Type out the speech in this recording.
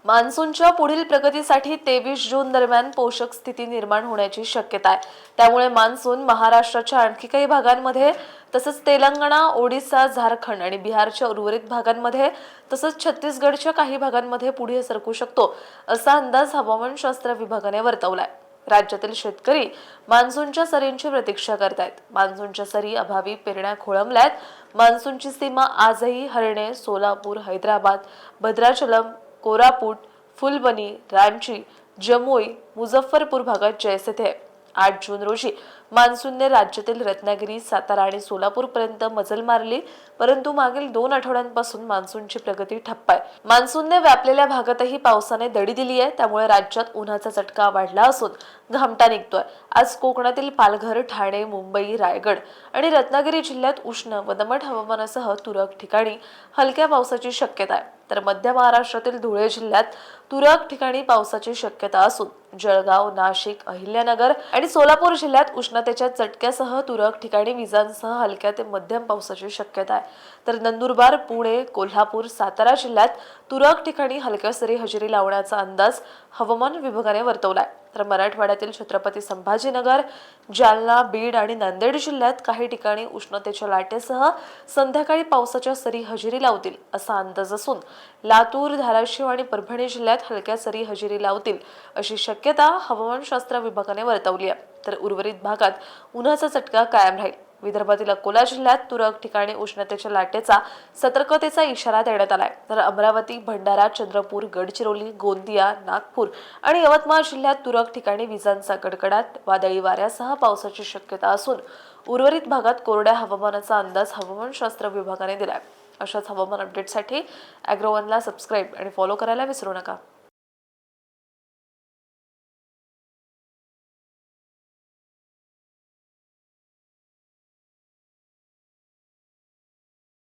मान्सूनच्या पुढील प्रगतीसाठी 23 जून दरम्यान पोषक स्थिती निर्माण होण्याची शक्यता आहे। त्यामुळे मान्सून महाराष्ट्राच्या आणखी काही भागांमध्ये तसंच तेलंगणा, ओडिशा, झारखंड आणि बिहारच्या उर्वरित भागांमध्ये तसंच छत्तीसगडच्या काही भागांमध्ये पुढे सरकू शकतो, असा अंदाज हवामानशास्त्र विभागाने वर्तवलाय। राज्यातील शेतकरी मान्सूनच्या सरींची प्रतीक्षा करतायत। मान्सूनच्या सरी अभावी पेरण्या खोळंबल्यात। मान्सूनची सीमा आजही हरणे, सोलापूर, हैदराबाद, भद्राचलम, कोरापुट, फुलबनी, रांची, जमुई, मुझफ्फरपूर भागात जैसे थे। 8 जून रोजी मान्सूनने राज्यातील रत्नागिरी, सातारा आणि सोलापूर पर्यंत मजल मारली, परंतु मागील 2 आठवड्यांपासून मान्सूनची प्रगती ठप्प आहे। मान्सूनने व्यापलेल्या भागातही पावसाने दडी दिली आहे, त्यामुळे राज्यात उन्हाचा चटका वाढला असून घामटा निघतोय। आज कोकणातील पालघर, ठाणे, मुंबई, रायगड आणि रत्नागिरी जिल्ह्यात उष्ण व दमट हवामानासह तुरळक ठिकाणी हलक्या पावसाची शक्यता आहे, तर मध्य महाराष्ट्रातील धुळे जिल्ह्यात तुरळक ठिकाणी पावसाची शक्यता असून जळगाव, नाशिक, अहिल्यानगर आणि सोलापूर जिल्ह्यात उष्णतेच्या चटक्यासह तुरळक ठिकाणी विजांसह हलक्या ते मध्यम पावसाची शक्यता आहे, तर नंदुरबार, पुणे, कोल्हापूर, सातारा जिल्ह्यात तुरळक ठिकाणी हलक्या सरी हजेरी लावण्याचा अंदाज हवामान विभागाने वर्तवलाय। तर मराठवाड्यातील छत्रपती संभाजीनगर, जालना, बीड आणि नांदेड जिल्ह्यात काही ठिकाणी उष्णतेच्या लाटेसह संध्याकाळी पावसाच्या सरी हजेरी लावतील असा अंदाज असून लातूर, धाराशिव आणि परभणी जिल्ह्यात हलक्या सरी हजेरी लावतील अशी शक्यता हवामानशास्त्र विभागाने वर्तवली आहे। तर उर्वरित भागात उन्हाचा चटका कायम राहील। विदर्भातील अकोला जिल्ह्यात तुरळक ठिकाणी उष्णतेच्या लाटेचा सतर्कतेचा इशारा देण्यात आलाय, तर अमरावती, भंडारा, चंद्रपूर, गडचिरोली, गोंदिया, नागपूर आणि यवतमाळ जिल्ह्यात तुरळक ठिकाणी विजांचा कडकडाट, वादळी वाऱ्यासह पावसाची शक्यता असून उर्वरित भागात कोरड्या हवामानाचा अंदाज हवामानशास्त्र विभागाने दिलाय। अशाच हवामान अपडेटसाठी ॲग्रोवनला सबस्क्राईब आणि फॉलो करायला विसरू नका।